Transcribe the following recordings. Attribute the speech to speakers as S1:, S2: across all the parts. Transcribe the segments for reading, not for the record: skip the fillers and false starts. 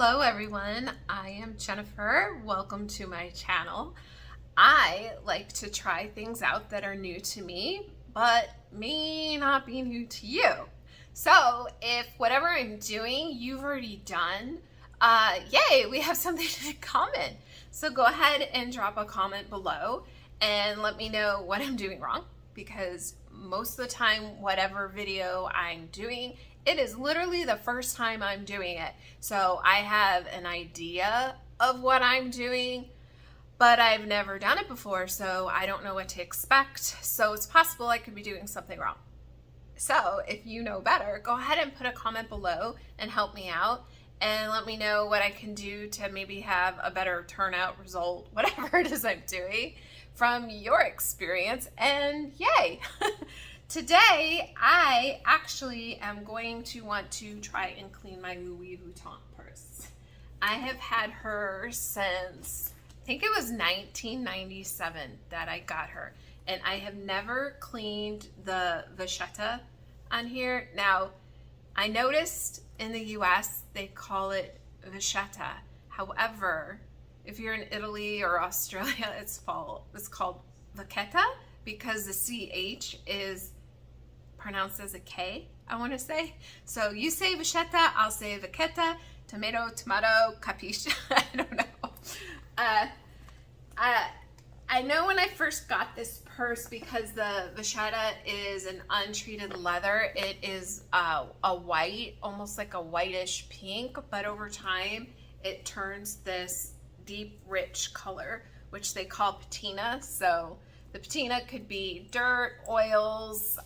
S1: Hello everyone, I am Jennifer. Welcome to my channel. I like to try things out that are new to me, but may not be new to you. So if whatever I'm doing you've already done, yay, we have something in common. So go ahead and drop a comment below and let me know what I'm doing wrong, because most of the time whatever video I'm doing, it is literally the first time I'm doing it. So I have an idea of what I'm doing, but I've never done it before, so I don't know what to expect. So it's possible I could be doing something wrong. So if you know better, go ahead and put a comment below and help me out and let me know what I can do to maybe have a better turnout result, whatever it is I'm doing from your experience, and yay! Today, I actually am going to want to try and clean my Louis Vuitton purse. I have had her since, I think it was 1997 that I got her. And I have never cleaned the vachetta on here. Now, I noticed in the US, they call it vachetta. However, if you're in Italy or Australia, it's called vachetta, because the CH is pronounced as a K, I want to say. So you say vachetta, I'll say vachetta, tomato, capisce? I don't know. I know when I first got this purse, because the vachetta is an untreated leather, it is a white, almost like a whitish pink, but over time it turns this deep, rich color, which they call patina. So the patina could be dirt, oils,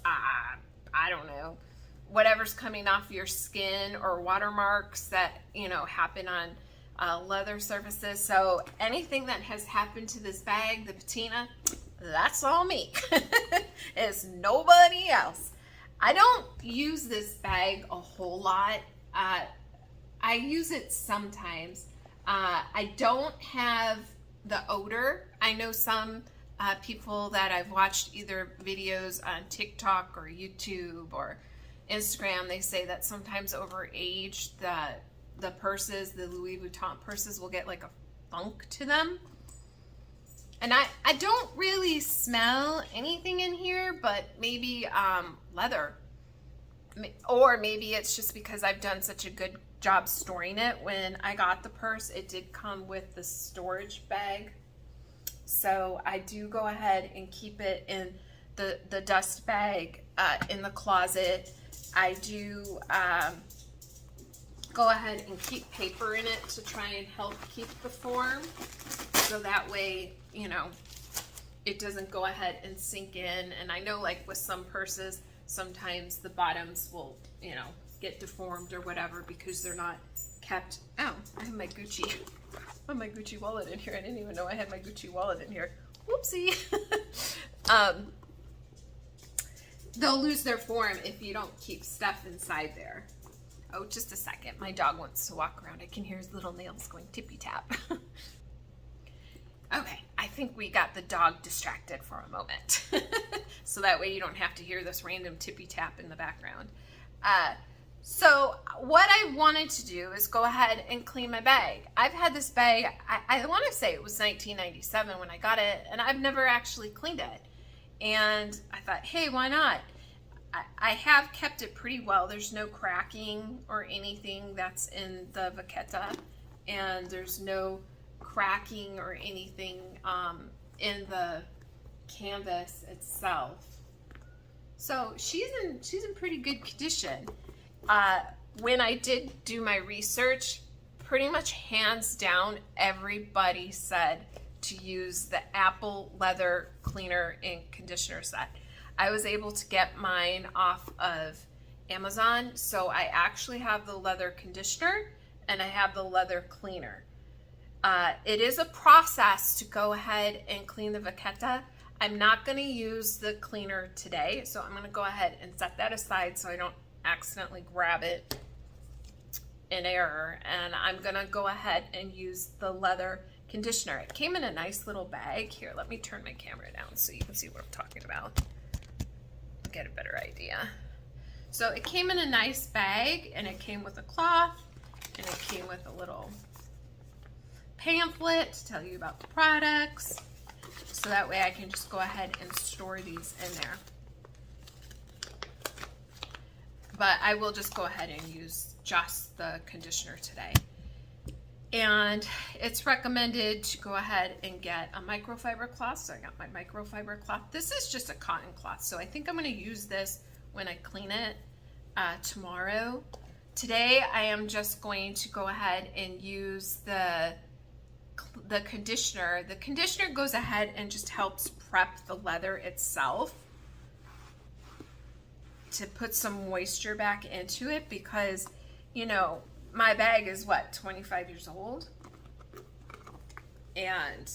S1: I don't know, whatever's coming off your skin, or watermarks that, you know, happen on leather surfaces. So anything that has happened to this bag, the patina, that's all me. It's nobody else. I don't use this bag a whole lot. I use it sometimes. I don't have the odor. I know some people that I've watched either videos on TikTok or YouTube or Instagram, they say that sometimes over age the purses, the Louis Vuitton purses, will get like a funk to them. And I don't really smell anything in here, but maybe leather. Or maybe it's just because I've done such a good job storing it. When I got the purse, it did come with the storage bag. So I do go ahead and keep it in the dust bag in the closet. I do go ahead and keep paper in it to try and help keep the form. So that way, you know, it doesn't go ahead and sink in. And I know, like with some purses, sometimes the bottoms will, you know, get deformed or whatever because they're not kept. Oh, I have my Gucci. I have my Gucci wallet in here. I didn't even know I had my Gucci wallet in here. Whoopsie. They'll lose their form if you don't keep stuff inside there. Oh, just a second. My dog wants to walk around. I can hear his little nails going tippy tap. Okay, I think we got the dog distracted for a moment. So that way you don't have to hear this random tippy tap in the background. So what I wanted to do is go ahead and clean my bag. I've had this bag, I want to say it was 1997 when I got it, and I've never actually cleaned it. And I thought, hey, why not? I have kept it pretty well. There's no cracking or anything that's in the vachetta, and there's no cracking or anything in the canvas itself. So she's in pretty good condition. When I did do my research, pretty much hands down, everybody said to use the Apple Leather Cleaner and Conditioner set. I was able to get mine off of Amazon, so I actually have the leather conditioner and I have the leather cleaner. It is a process to go ahead and clean the vachetta. I'm not going to use the cleaner today, so I'm going to go ahead and set that aside so I don't accidentally grab it in error, and I'm gonna go ahead and use the leather conditioner. It came in a nice little bag. Here, let me turn my camera down so you can see what I'm talking about, get a better idea. So it came in a nice bag, and it came with a cloth, And it came with a little pamphlet to tell you about the products. So that way I can just go ahead and store these in there. But I will just go ahead and use just the conditioner today. And it's recommended to go ahead and get a microfiber cloth. So I got my microfiber cloth. This is just a cotton cloth. So I think I'm going to use this when I clean it tomorrow. Today I am just going to go ahead and use the conditioner. The conditioner goes ahead and just helps prep the leather itself to put some moisture back into it, because, you know, my bag is what, 25 years old, and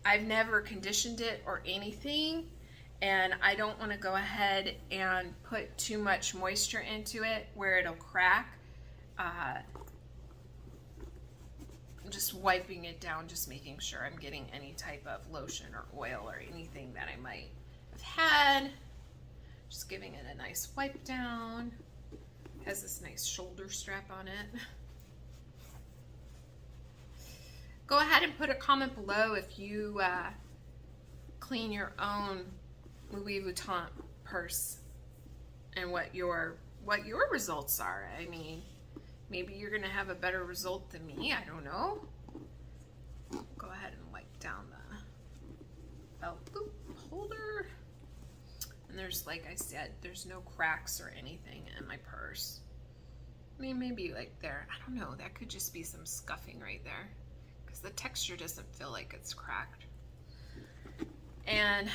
S1: I've never conditioned it or anything, and I don't want to go ahead and put too much moisture into it where it'll crack. I'm just wiping it down, just making sure I'm getting any type of lotion or oil or anything that I might have had. Just giving it a nice wipe down. It has this nice shoulder strap on it. Go ahead and put a comment below if you clean your own Louis Vuitton purse and what your results are. I mean, maybe you're gonna have a better result than me. I don't know. Go ahead and wipe down the belt loop holder. And there's, like I said, there's no cracks or anything in my purse. I mean, maybe like there, I don't know, that could just be some scuffing right there, because the texture doesn't feel like it's cracked. And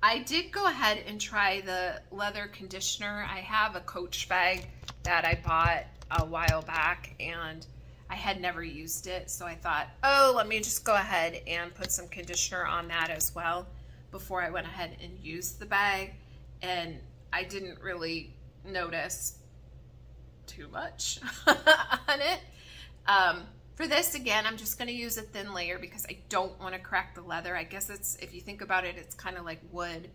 S1: I did go ahead and try the leather conditioner. I have a Coach bag that I bought a while back, and I had never used it, so I thought, oh, let me just go ahead and put some conditioner on that as well before I went ahead and used the bag. And I didn't really notice too much on it. For this, again, I'm just going to use a thin layer because I don't want to crack the leather. I guess it's, if you think about it, it's kind of like wood.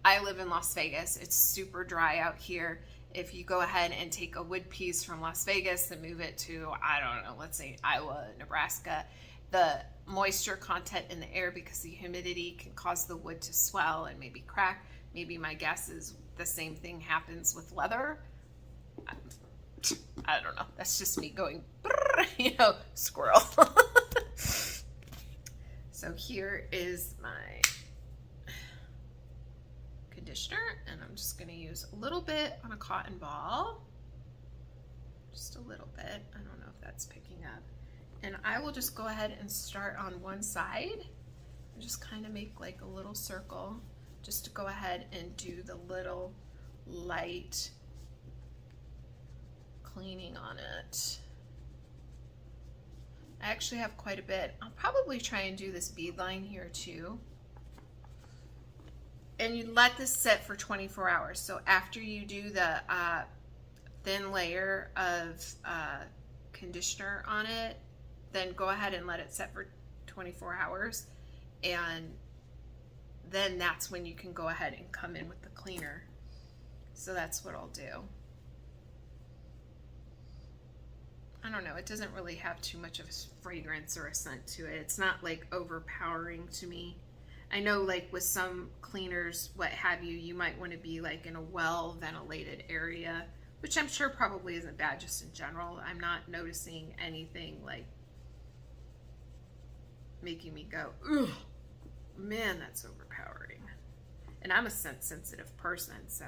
S1: I live in Las Vegas. It's super dry out here. If you go ahead and take a wood piece from Las Vegas and move it to, I don't know, let's say Iowa, Nebraska, the moisture content in the air, because the humidity can cause the wood to swell and maybe crack. Maybe my guess is the same thing happens with leather. I don't know. That's just me going, you know, squirrel. So here is my conditioner, and I'm just going to use a little bit on a cotton ball. Just a little bit. I don't know if that's picking up. And I will just go ahead and start on one side and just kind of make like a little circle, just to go ahead and do the little light cleaning on it. I actually have quite a bit. I'll probably try and do this bead line here too. And you let this sit for 24 hours. So after you do the thin layer of conditioner on it, then go ahead and let it set for 24 hours. And then that's when you can go ahead and come in with the cleaner. So that's what I'll do. I don't know, it doesn't really have too much of a fragrance or a scent to it. It's not like overpowering to me. I know like with some cleaners, what have you, you might want to be like in a well ventilated area, which I'm sure probably isn't bad just in general. I'm not noticing anything like making me go, ugh, man, that's overpowering. And I'm a scent sensitive person, so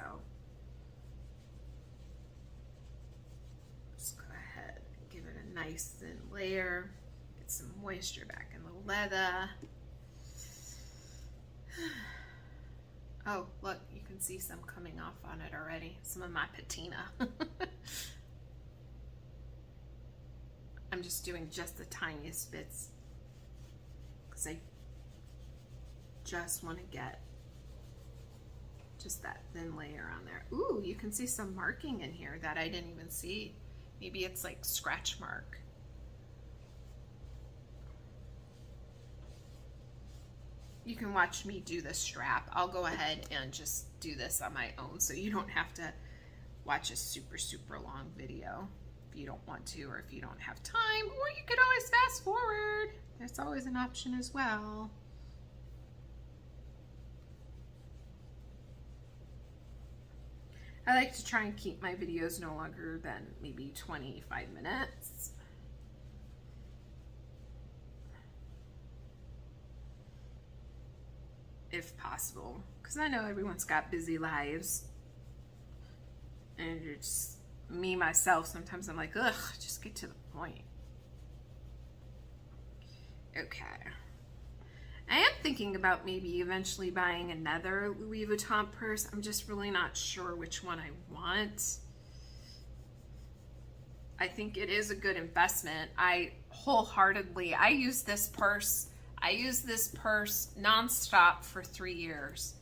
S1: just go ahead and give it a nice thin layer, get some moisture back in the leather. Oh, look, you can see some coming off on it already, some of my patina. I'm just doing just the tiniest bits because I just want to get just that thin layer on there. Ooh, you can see some marking in here that I didn't even see. Maybe it's like scratch mark. You can watch me do the strap. I'll go ahead and just do this on my own so you don't have to watch a super long video if you don't want to, or if you don't have time, or you could always fast forward. That's always an option as well. I like to try and keep my videos no longer than maybe 25 minutes. If possible, because I know everyone's got busy lives, and it's me myself, sometimes I'm like, ugh, just get to the point. Okay, I am thinking about maybe eventually buying another Louis Vuitton purse. I'm just really not sure which one I want. I think it is a good investment. I use this purse nonstop for 3 years.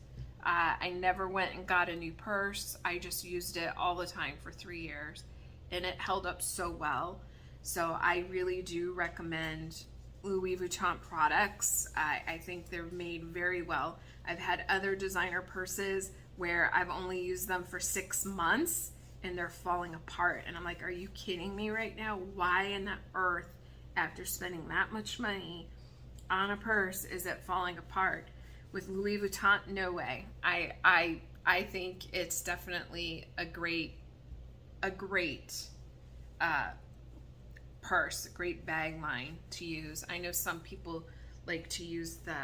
S1: I never went and got a new purse. I just used it all the time for 3 years, and it held up so well. So I really do recommend Louis Vuitton products. I think they're made very well. I've had other designer purses where I've only used them for 6 months and they're falling apart. And I'm like, are you kidding me right now? Why in the earth, after spending that much money on a purse, is it falling apart? With Louis Vuitton, no way. I think it's definitely a great purse, a great bag line to use. I know some people like to use the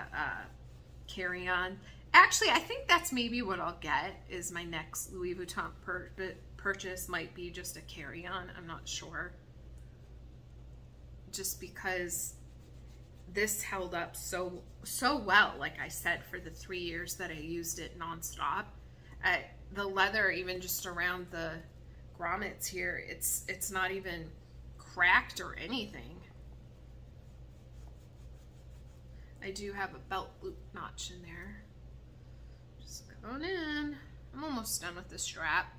S1: carry-on. Actually, I think that's maybe what I'll get, is my next Louis Vuitton purchase might be just a carry-on. I'm not sure. Just because this held up so well, like I said, for the 3 years that I used it nonstop. The leather, even just around the grommets here, it's not even cracked or anything. I do have a belt loop notch in there. Just going in. I'm almost done with the strap.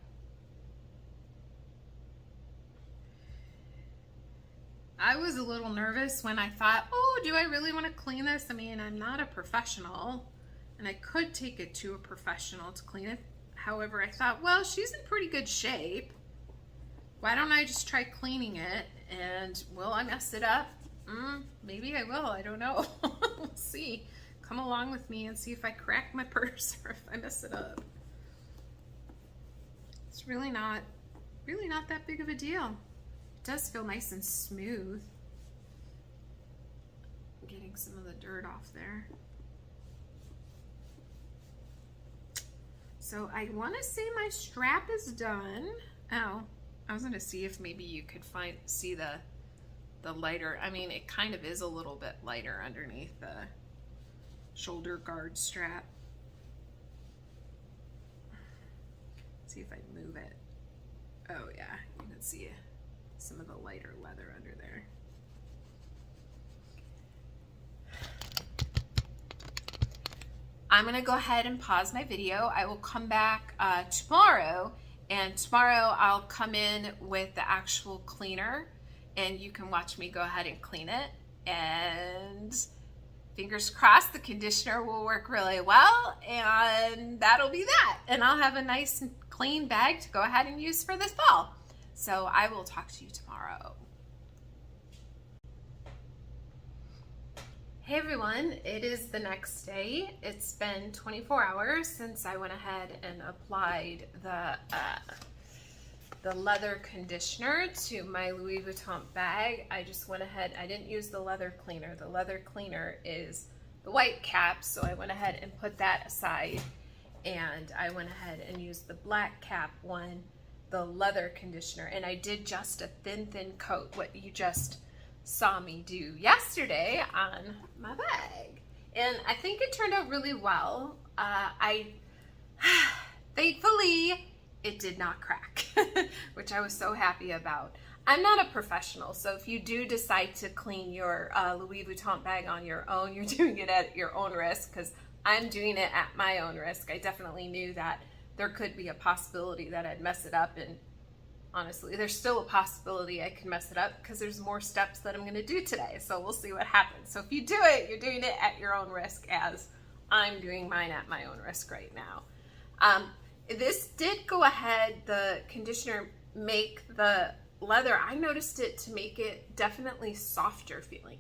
S1: I was a little nervous when I thought, oh, do I really want to clean this? I mean, I'm not a professional, and I could take it to a professional to clean it. However, I thought, well, she's in pretty good shape. Why don't I just try cleaning it? And will I mess it up? Maybe I will. I don't know. We'll see. Come along with me and see if I crack my purse or if I mess it up. It's really not that big of a deal. It does feel nice and smooth. I'm getting some of the dirt off there. So I want to say my strap is done. Oh, I was going to see if maybe you could see the lighter. I mean, it kind of is a little bit lighter underneath the shoulder guard strap. See if I move it. Oh yeah, you can see some of the lighter leather under there. I'm gonna go ahead and pause my video. I will come back tomorrow, and tomorrow I'll come in with the actual cleaner, and you can watch me go ahead and clean it. And fingers crossed, the conditioner will work really well, and that'll be that. And I'll have a nice and clean bag to go ahead and use for this fall. So I will talk to you tomorrow. Hey everyone, it is the next day. It's been 24 hours since I went ahead and applied the leather conditioner to my Louis Vuitton bag. I just went ahead, I didn't use the leather cleaner. The leather cleaner is the white cap, so I went ahead and put that aside, and I went ahead and used the black cap one, the leather conditioner, and I did just a thin coat, what you just saw me do yesterday on my bag, and I think it turned out really well. Thankfully it did not crack, which I was so happy about. I'm not a professional, so if you do decide to clean your Louis Vuitton bag on your own, you're doing it at your own risk, because I'm doing it at my own risk. I definitely knew that there could be a possibility that I'd mess it up, and honestly, there's still a possibility I could mess it up because there's more steps that I'm going to do today, so we'll see what happens. So if you do it, you're doing it at your own risk, as I'm doing mine at my own risk right now. This did go ahead, the conditioner, make the leather, I noticed it to make it definitely softer feeling.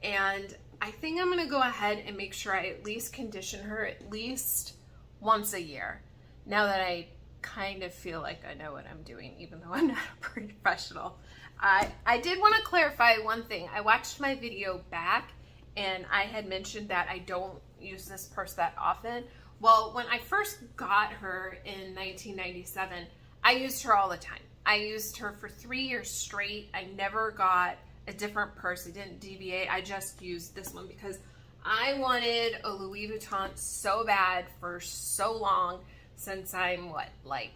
S1: And I think I'm gonna go ahead and make sure I at least condition her at least once a year. Now that I kind of feel like I know what I'm doing, even though I'm not a professional. I did want to clarify one thing. I watched my video back and I had mentioned that I don't use this purse that often. Well, when I first got her in 1997, I used her all the time. I used her for 3 years straight. I never got a different purse. I didn't deviate. I just used this one because I wanted a Louis Vuitton so bad for so long. Since I'm like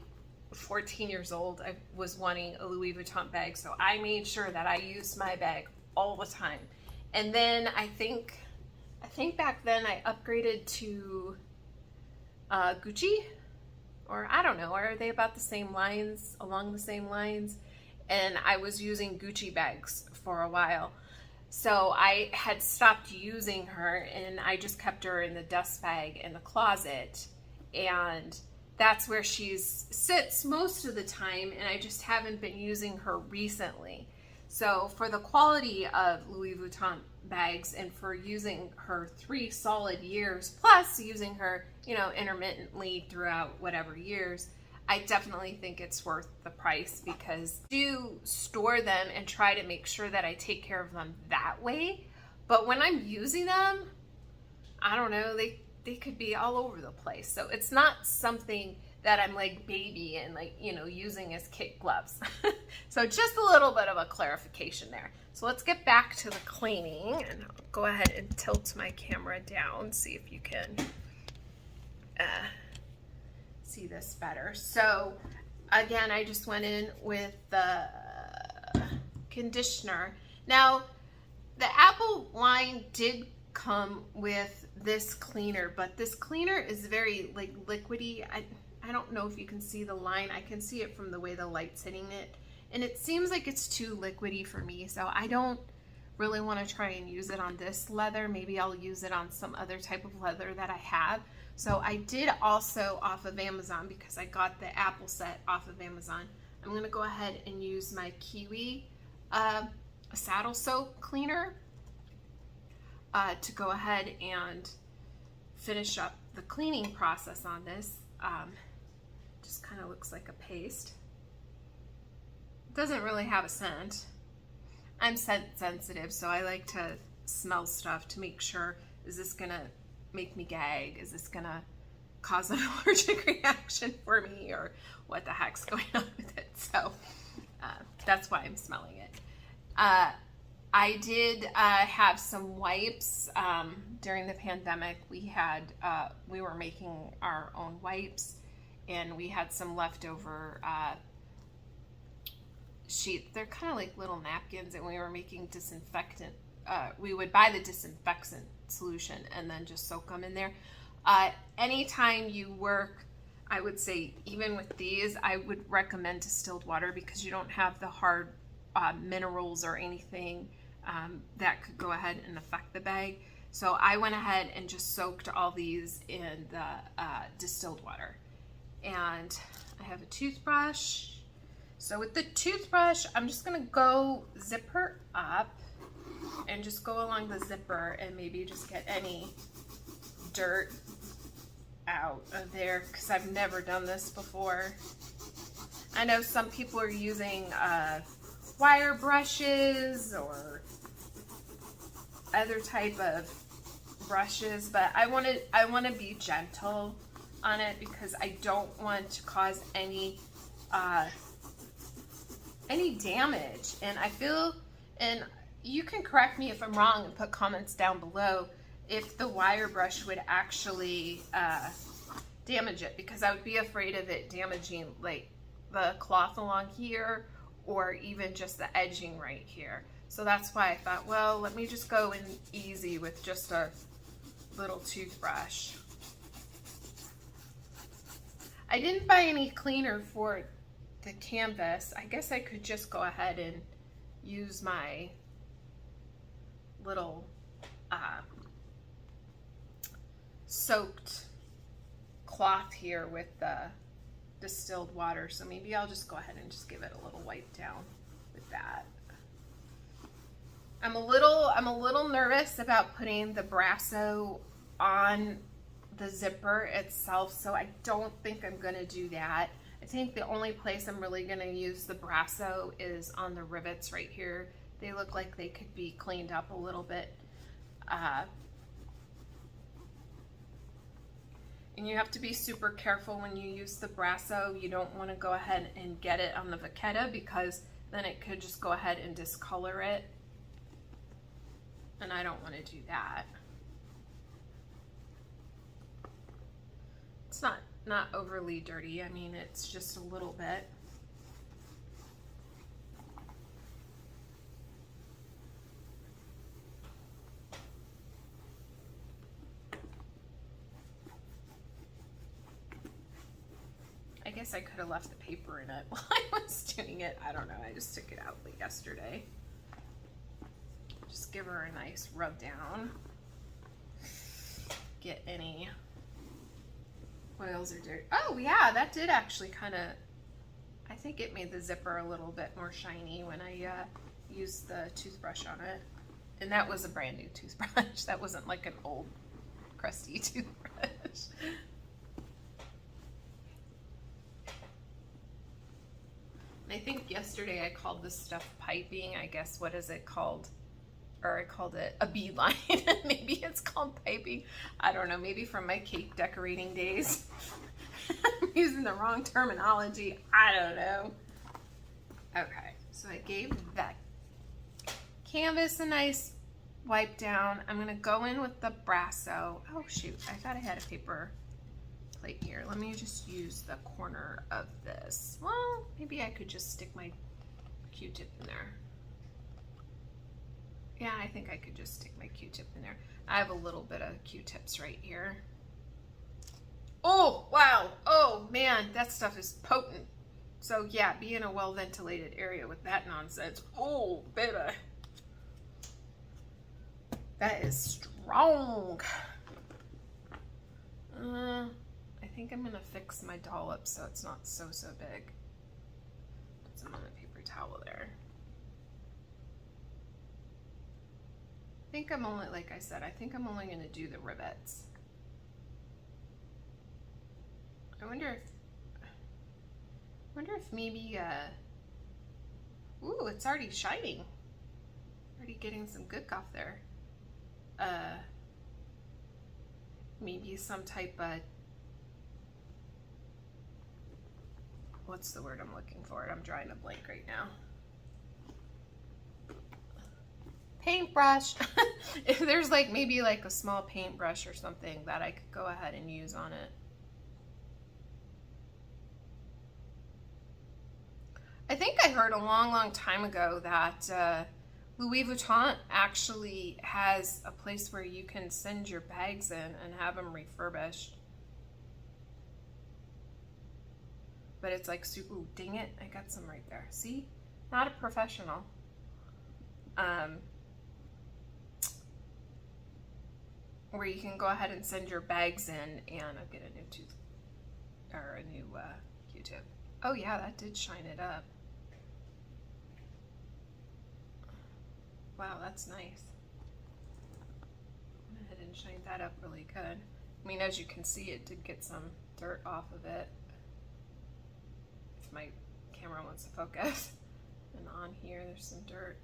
S1: 14 years old, I was wanting a Louis Vuitton bag. So I made sure that I used my bag all the time. And then I think back then I upgraded to Gucci, or I don't know, are they about the same lines, along the same lines? And I was using Gucci bags for a while. So I had stopped using her and I just kept her in the dust bag in the closet. And that's where she sits most of the time, and I just haven't been using her recently. So for the quality of Louis Vuitton bags and for using her 3 solid years, plus using her, you know, intermittently throughout whatever years, I definitely think it's worth the price because I do store them and try to make sure that I take care of them that way. But when I'm using them, I don't know, they could be all over the place. So it's not something that I'm like baby and like, you know, using as kid gloves. So just a little bit of a clarification there. So let's get back to the cleaning, and I'll go ahead and tilt my camera down, see if you can see this better. So again, I just went in with the conditioner. Now, the Apple line did come with this cleaner, but this cleaner is very like liquidy. I don't know if you can see the line. I can see it from the way the light's hitting it, and it seems like it's too liquidy for me, so I don't really want to try and use it on this leather. Maybe I'll use it on some other type of leather that I have. So I did also, off of Amazon, because I got the Apple set off of Amazon, I'm going to go ahead and use my Kiwi saddle soap cleaner to go ahead and finish up the cleaning process on this. Just kind of looks like a paste. Doesn't really have a scent. I'm scent sensitive, so I like to smell stuff to make sure, is this gonna make me gag? Is this gonna cause an allergic reaction for me, or what the heck's going on with it? So that's why I'm smelling it. I did have some wipes during the pandemic. We were making our own wipes, and we had some leftover sheets. They're kind of like little napkins, and we were making disinfectant. We would buy the disinfectant solution and then just soak them in there. Anytime you work, I would say, even with these, I would recommend distilled water because you don't have the hard minerals or anything that could go ahead and affect the bag. So I went ahead and just soaked all these in the distilled water. And I have a toothbrush. So with the toothbrush, I'm just gonna go zip her up and just go along the zipper and maybe just get any dirt out of there, because I've never done this before. I know some people are using wire brushes or other type of brushes, but I want to be gentle on it because I don't want to cause any damage. And I feel, and you can correct me if I'm wrong and put comments down below, if the wire brush would actually damage it, because I would be afraid of it damaging like the cloth along here or even just the edging right here. So that's why I thought, well, let me just go in easy with just a little toothbrush. I didn't buy any cleaner for the canvas. I guess I could just go ahead and use my little soaked cloth here with the distilled water. So maybe I'll just go ahead and just give it a little wipe down. with that. I'm a little nervous about putting the brasso on the zipper itself, so I don't think I'm gonna do that. I think the only place I'm really gonna use the brasso is on the rivets right here. They look like they could be cleaned up a little bit. And you have to be super careful when you use the brasso. You don't want to go ahead and get it on the vachetta, because then it could just go ahead and discolor it. And I don't want to do that. It's not overly dirty. I mean, it's just a little bit. I guess I could have left the paper in it while I was doing it. I don't know. I just took it out like yesterday. Just give her a nice rub down. Get any oils or dirt. Oh yeah, that did actually kind of, I think it made the zipper a little bit more shiny when I used the toothbrush on it. And that was a brand new toothbrush. That wasn't like an old crusty toothbrush. I think yesterday I called this stuff piping. I guess, what is it called? Or I called it a beeline. Maybe it's called piping. I don't know. Maybe from my cake decorating days. I'm using the wrong terminology. I don't know. Okay, so I gave that canvas a nice wipe down. I'm going to go in with the brasso. Oh shoot, I thought I had a paper plate here. Let me just use the corner of this. Well, maybe I could just stick my Q-tip in there. Yeah, I think I could just stick my Q-tip in there. I have a little bit of Q-tips right here. Oh, wow. Oh, man, that stuff is potent. So, yeah, be in a well-ventilated area with that nonsense. Oh, baby. That is strong. I think I'm going to fix my dollop so it's not so big. Put some on a paper towel there. I think I'm only, like I said, I think I'm only going to do the rivets. I wonder if maybe, ooh, it's already shining. Already getting some good off there. Maybe some type of, what's the word I'm looking for? I'm drawing a blank right now. Paintbrush. If there's like maybe like a small paintbrush or something that I could go ahead and use on it. I think I heard a long time ago that Louis Vuitton actually has a place where you can send your bags in and have them refurbished. But it's like super, ooh, dang it, I got some right there. See? Not a professional. Where you can go ahead and send your bags in and I'll get a new tooth or a new Q-tip. Oh yeah, that did shine it up. Wow, that's nice. Go ahead and shine that up really good. I mean, as you can see, it did get some dirt off of it. If my camera wants to focus. And on here, there's some dirt.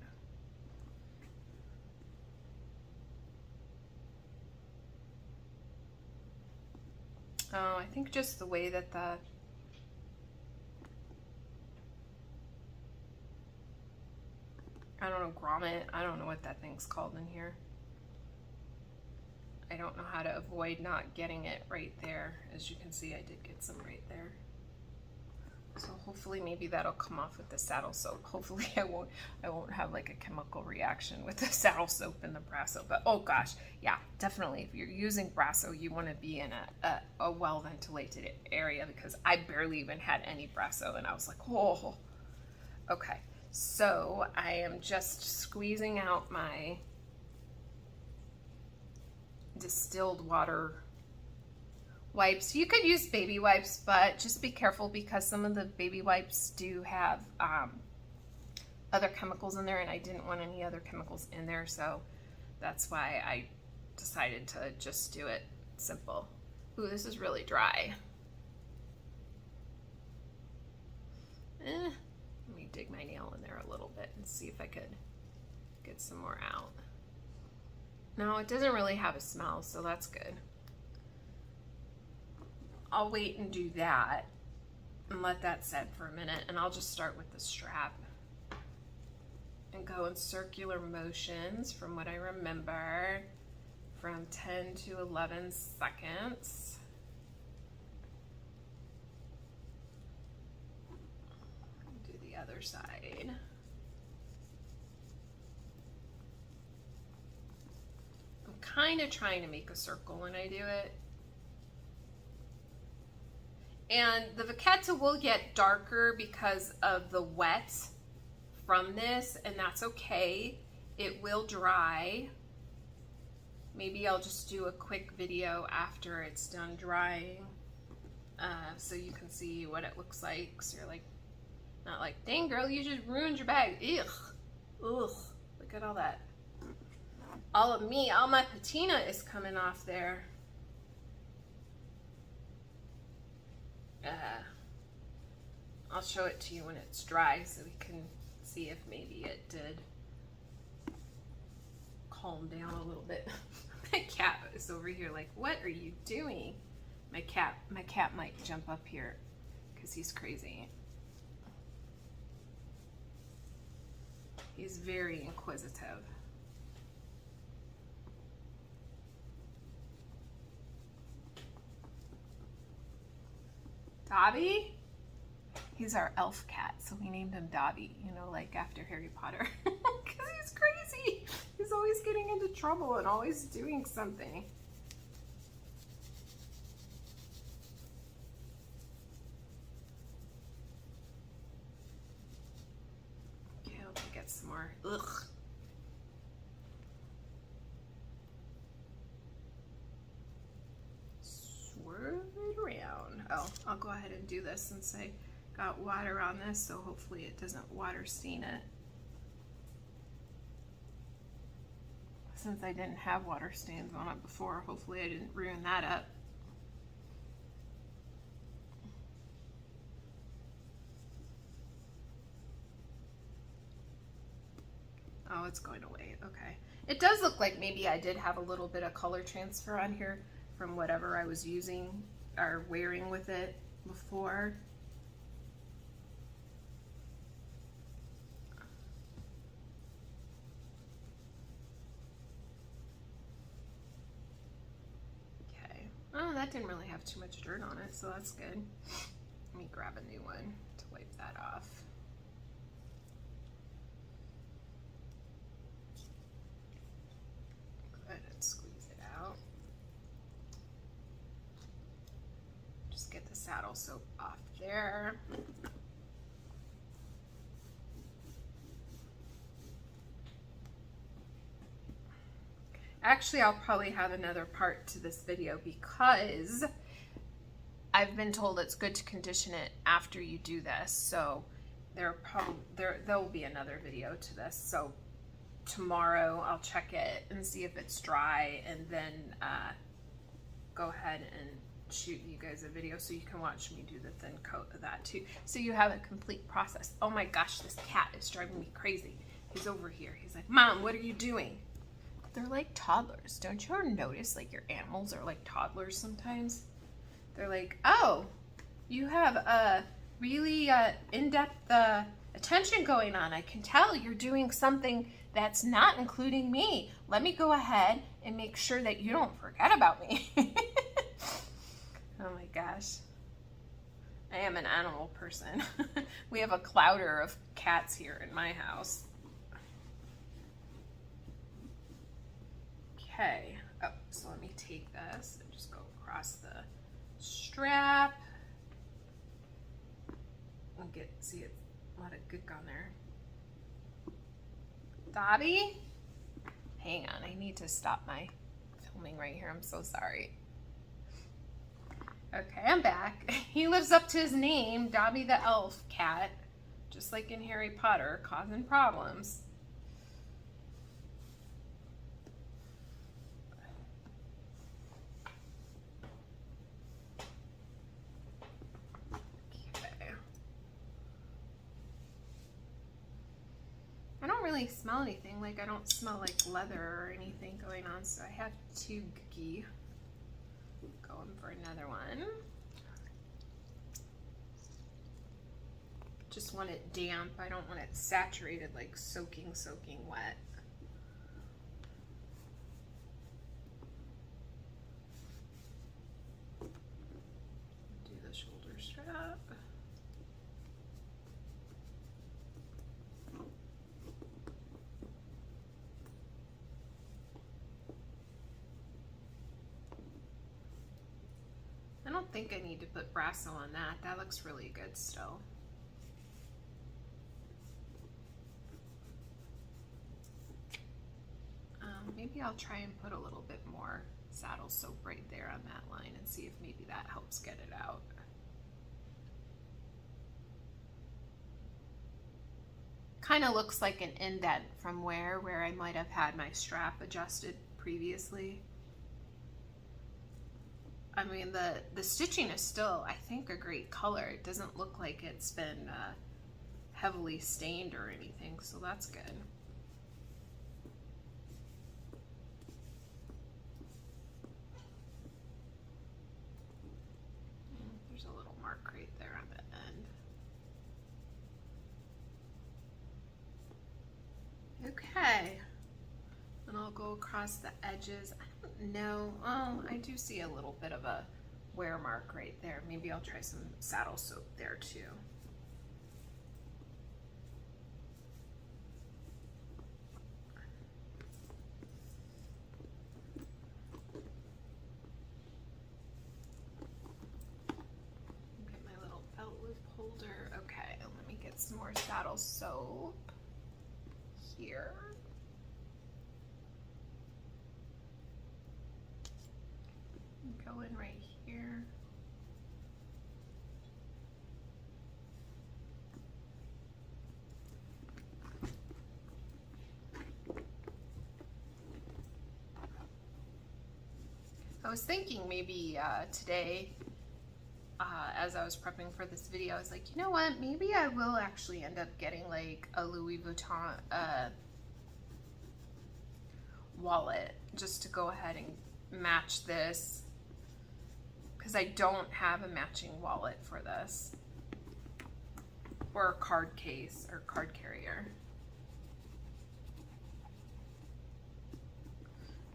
S1: Oh, I think just the way that the I don't know, grommet, I don't know what that thing's called in here. I don't know how to avoid not getting it right there. As you can see, I did get some right there. So hopefully maybe that'll come off with the saddle soap. Hopefully I won't have like a chemical reaction with the saddle soap and the brasso. But oh gosh, yeah, definitely if you're using brasso, you want to be in a well-ventilated area, because I barely even had any brasso and I was like, oh. Okay, so I am just squeezing out my distilled water wipes. You could use baby wipes, but just be careful because some of the baby wipes do have other chemicals in there, and I didn't want any other chemicals in there, so that's why I decided to just do it simple. Ooh, this is really dry. Let me dig my nail in there a little bit and see if I could get some more out. No, it doesn't really have a smell, so that's good. I'll wait and do that and let that set for a minute, and I'll just start with the strap and go in circular motions from what I remember, from 10 to 11 seconds. Do the other side. I'm kind of trying to make a circle when I do it. And the vachetta will get darker because of the wet from this, and that's okay. It will dry. Maybe I'll just do a quick video after it's done drying, so you can see what it looks like. So you're like, not like, dang girl, you just ruined your bag. Ugh, ugh, look at all that. All of me, all my patina is coming off there. I'll show it to you when it's dry so we can see if maybe it did calm down a little bit. My cat is over here like, what are you doing? My cat might jump up here because he's crazy. He's very inquisitive. Dobby? He's our elf cat, so we named him Dobby, you know, like after Harry Potter. Because he's crazy. He's always getting into trouble and always doing something. Okay, I hope I get some more. Ugh. Swerve it around. Oh, I'll go ahead and do this since I got water on this, so hopefully it doesn't water stain it. Since I didn't have water stains on it before, hopefully I didn't ruin that up. Oh, it's going away. Okay. It does look like maybe I did have a little bit of color transfer on here from whatever I was using or wearing with it before. Okay. Oh, that didn't really have too much dirt on it, so that's good. Let me grab a new one to wipe that off. Go ahead and squeeze it out. Just get the saddle soap off there. Actually, I'll probably have another part to this video because I've been told it's good to condition it after you do this. So there will be another video to this. So tomorrow I'll check it and see if it's dry, and then go ahead and shoot you guys a video so you can watch me do the thin coat of that too. So you have a complete process. Oh my gosh, this cat is driving me crazy. He's over here. He's like, Mom, what are you doing? They're like toddlers. Don't you ever notice like your animals are like toddlers sometimes? They're like, oh, you have a really in-depth attention going on. I can tell you're doing something that's not including me. Let me go ahead and make sure that you don't forget about me. Oh my gosh. I am an animal person. We have a clouder of cats here in my house. Okay, oh, so let me take this and just go across the strap and see a lot of gook on there. Dobby? Hang on, I need to stop my filming right here. I'm so sorry. Okay, I'm back. He lives up to his name, Dobby the elf cat. just like in Harry Potter, causing problems. I don't really smell anything, like I don't smell like leather or anything going on, so I have two gooky. Going for another one. Just want it damp, I don't want it saturated, like soaking wet. Do the shoulder strap. I don't think I need to put Brasso on that. That looks really good still. Maybe I'll try and put a little bit more saddle soap right there on that line and see if maybe that helps get it out. Kind of looks like an indent from where I might have had my strap adjusted previously. I mean, the stitching is still, I think, a great color. It doesn't look like it's been heavily stained or anything, so that's good. There's a little mark right there on the end. Okay. And I'll go across the edges. I don't know. Oh, I do see a little bit of a wear mark right there. Maybe I'll try some saddle soap there too. Get my little belt loop holder. Okay, let me get some more saddle soap here. Go in right here. I was thinking maybe today, as I was prepping for this video, I was like, you know what, maybe I will actually end up getting like a Louis Vuitton wallet just to go ahead and match this, because I don't have a matching wallet for this, or a card case or card carrier.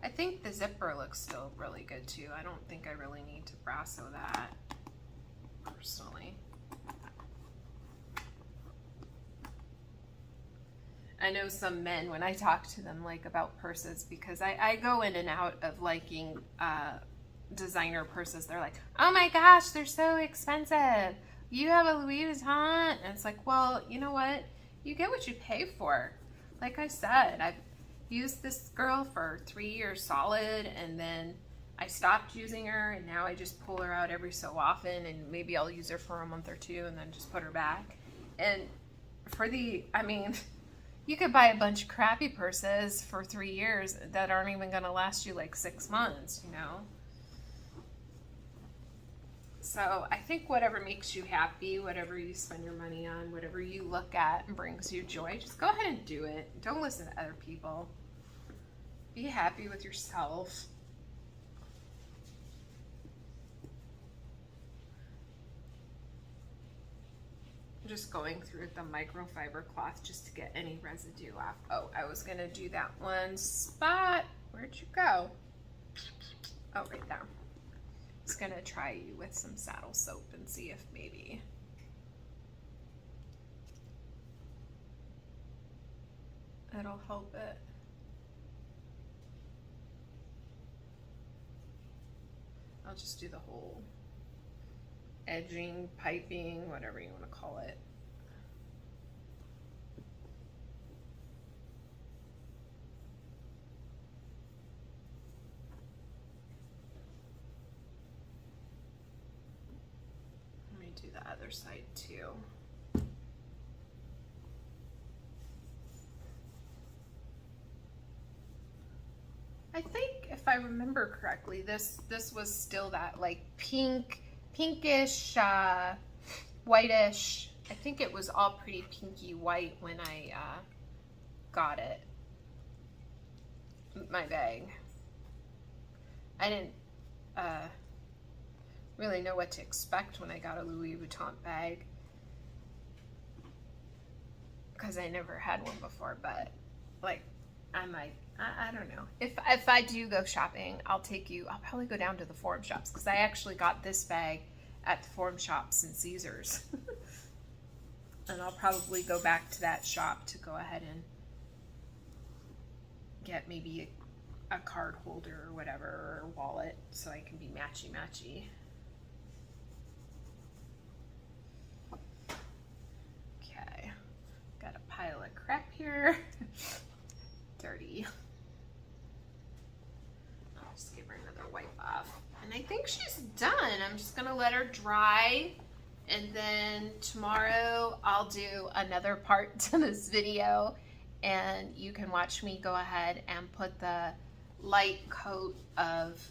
S1: I think the zipper looks still really good too. I don't think I really need to Brasso that personally. I know some men, when I talk to them like about purses, because I go in and out of liking designer purses, they're like, oh my gosh, they're so expensive. You have a Louis Vuitton? And it's like, well, you know what? You get what you pay for. Like I said, I've used this girl for 3 years solid, and then I stopped using her, and now I just pull her out every so often, and maybe I'll use her for a month or two and then just put her back. And for I mean, you could buy a bunch of crappy purses for 3 years that aren't even gonna last you like 6 months, you know? So I think whatever makes you happy, whatever you spend your money on, whatever you look at and brings you joy, just go ahead and do it. Don't listen to other people. Be happy with yourself. I'm just going through the microfiber cloth just to get any residue off. Oh, I was gonna do that one spot. Where'd you go? Oh, right there. Just gonna try you with some saddle soap and see if maybe it'll help it. I'll just do the whole edging, piping, whatever you want to call it. Do the other side too. I think if I remember correctly, this was still that like pinkish, whitish. I think it was all pretty pinky white when I got it. My bag. I didn't really know what to expect when I got a Louis Vuitton bag because I never had one before, but like I don't know. If I do go shopping, I'll probably go down to the Forum Shops because I actually got this bag at the Forum Shops in Caesars. And I'll probably go back to that shop to go ahead and get maybe a card holder or whatever, or a wallet, so I can be matchy-matchy. Okay, got a pile of crap here. Dirty. I'll just give her another wipe off. And I think she's done. I'm just gonna let her dry, and then tomorrow I'll do another part to this video, and you can watch me go ahead and put the light coat of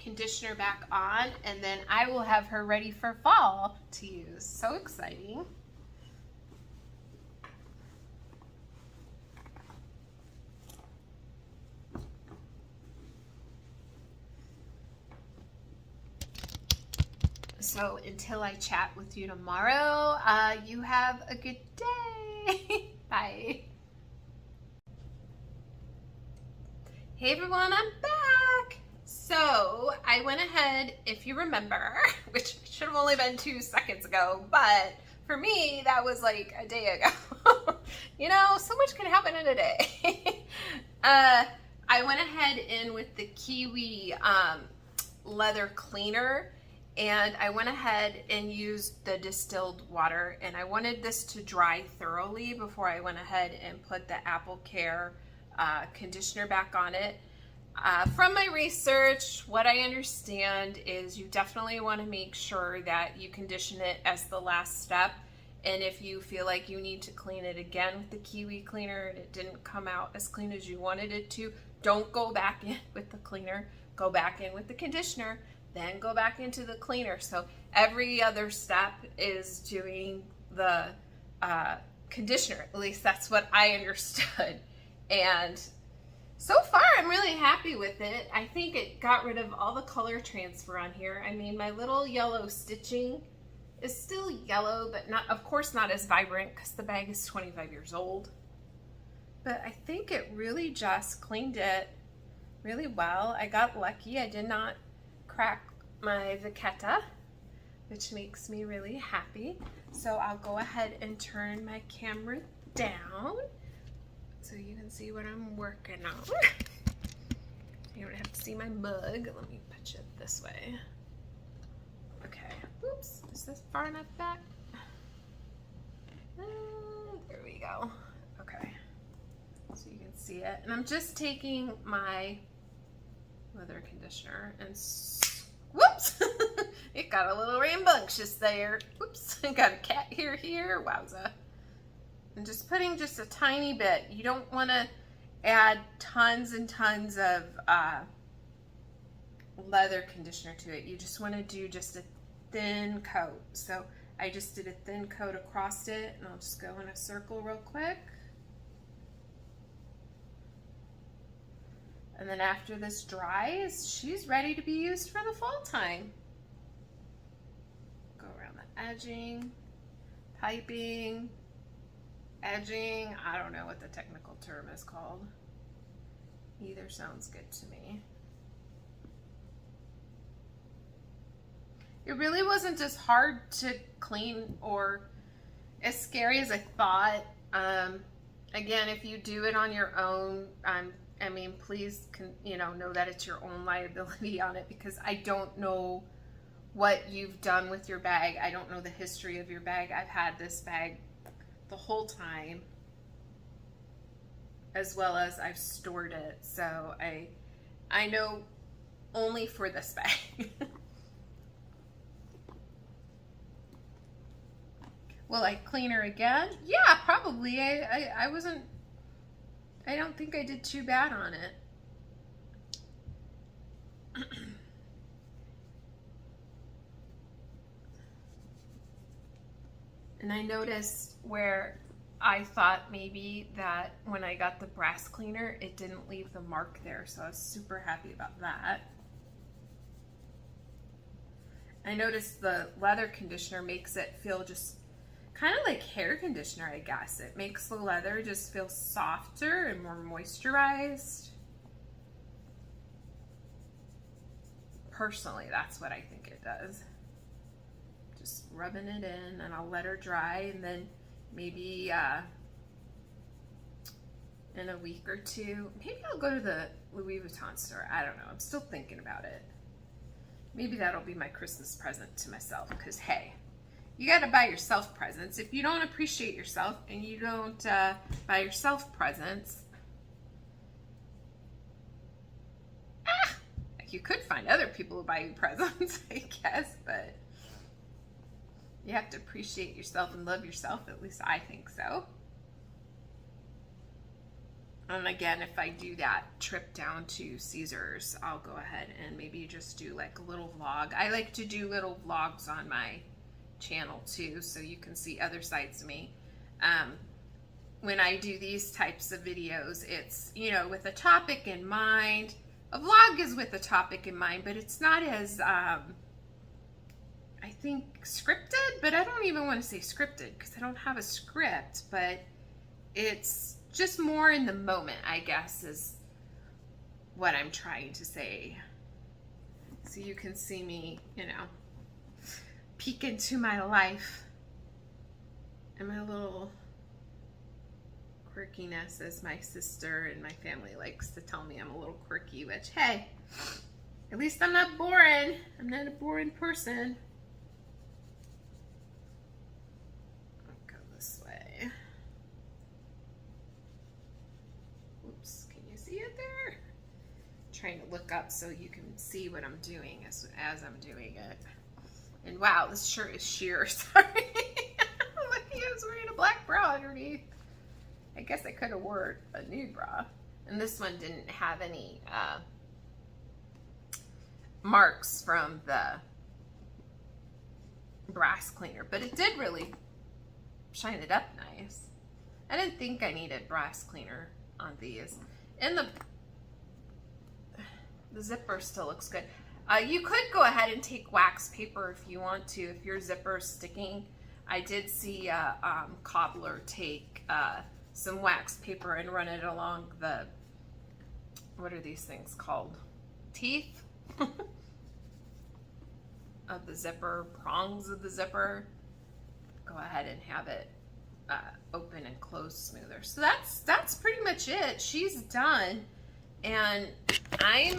S1: conditioner back on, and then I will have her ready for fall to use. So exciting. So until I chat with you tomorrow, you have a good day. Bye. Hey everyone, I'm back. So I went ahead, if you remember, which should have only been 2 seconds ago, but for me, that was like a day ago. You know, so much can happen in a day. I went ahead in with the Kiwi leather cleaner, and I went ahead and used the distilled water, and I wanted this to dry thoroughly before I went ahead and put the Apple Care conditioner back on it. From my research, what I understand is you definitely want to make sure that you condition it as the last step, and if you feel like you need to clean it again with the Kiwi cleaner and it didn't come out as clean as you wanted it to, don't go back in with the cleaner, go back in with the conditioner, then go back into the cleaner. So every other step is doing the conditioner. At least that's what I understood. And so far I'm really happy with it. I think it got rid of all the color transfer on here. I mean, my little yellow stitching is still yellow, but not, of course, not as vibrant because the bag is 25 years old. But I think it really just cleaned it really well. I got lucky. I did not crack my vachetta, which makes me really happy. So I'll go ahead and turn my camera down so you can see what I'm working on. You don't have to see my mug. Let me put it this way. Okay. Oops. Is this far enough back? There we go. Okay. So you can see it. And I'm just taking my leather conditioner and whoops, it got a little rambunctious there. Whoops, I got a cat here, wowza. I'm just putting just a tiny bit. You don't want to add tons and tons of leather conditioner to it. You just want to do just a thin coat. So I just did a thin coat across it, and I'll just go in a circle real quick. And then after this dries, she's ready to be used for the fall time. Go around the edging, piping, edging. I don't know what the technical term is called. Either sounds good to me. It really wasn't as hard to clean or as scary as I thought. Again, if you do it on your own, I mean, please, know that it's your own liability on it, because I don't know what you've done with your bag. I don't know the history of your bag. I've had this bag the whole time, as well as I've stored it. So I know only for this bag. Will I clean her again? Yeah, probably. I don't think I did too bad on it. And I noticed where I thought maybe that when I got the brass cleaner, it didn't leave the mark there. So I was super happy about that. I noticed the leather conditioner makes it feel just kind of like hair conditioner, I guess. It makes the leather just feel softer and more moisturized. Personally, that's what I think it does. Just rubbing it in, and I'll let her dry, and then maybe in a week or two, maybe I'll go to the Louis Vuitton store. I don't know. I'm still thinking about it. Maybe that'll be my Christmas present to myself, because hey, you got to buy yourself presents. If you don't appreciate yourself and you don't buy yourself presents, you could find other people who buy you presents, I guess, but you have to appreciate yourself and love yourself. At least I think so. And again, if I do that trip down to Caesars, I'll go ahead and maybe just do like a little vlog. I like to do little vlogs on my channel too, so you can see other sides of me. When I do these types of videos, it's, you know, with a topic in mind. A vlog is with a topic in mind, but it's not as, I think, scripted, but I don't even want to say scripted because I don't have a script, but it's just more in the moment, I guess, is what I'm trying to say. So you can see me, you know, peek into my life and my little quirkiness, as my sister and my family likes to tell me I'm a little quirky, which, hey, at least I'm not boring. I'm not a boring person. I'll go this way. Oops, can you see it there? I'm trying to look up so you can see what I'm doing as I'm doing it. And wow, this shirt is sheer. Sorry. I was wearing a black bra underneath. I guess I could have worn a nude bra. And this one didn't have any marks from the brass cleaner, but it did really shine it up nice. I didn't think I needed brass cleaner on these. And the zipper still looks good. You could go ahead and take wax paper if you want to, if your zipper's sticking. I did see a cobbler take some wax paper and run it along the, what are these things called? Teeth of the zipper, prongs of the zipper. Go ahead and have it open and close smoother. So that's pretty much it. She's done, and I'm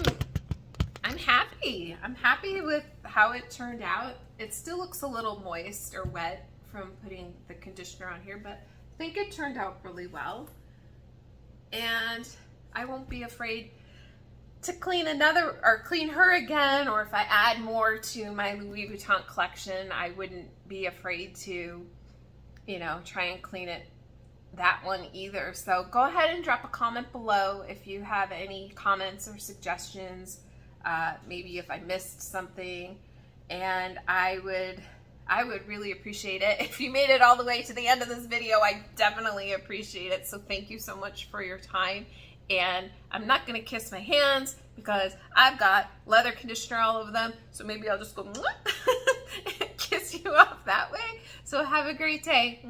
S1: happy. I'm happy with how it turned out. It still looks a little moist or wet from putting the conditioner on here, but I think it turned out really well. And I won't be afraid to clean her again, or if I add more to my Louis Vuitton collection, I wouldn't be afraid to, you know, try and clean it, that one either. So go ahead and drop a comment below if you have any comments or suggestions, maybe if I missed something, and I would really appreciate it. If you made it all the way to the end of this video, I definitely appreciate it. So thank you so much for your time. And I'm not gonna kiss my hands because I've got leather conditioner all over them. So maybe I'll just go and kiss you off that way. So have a great day.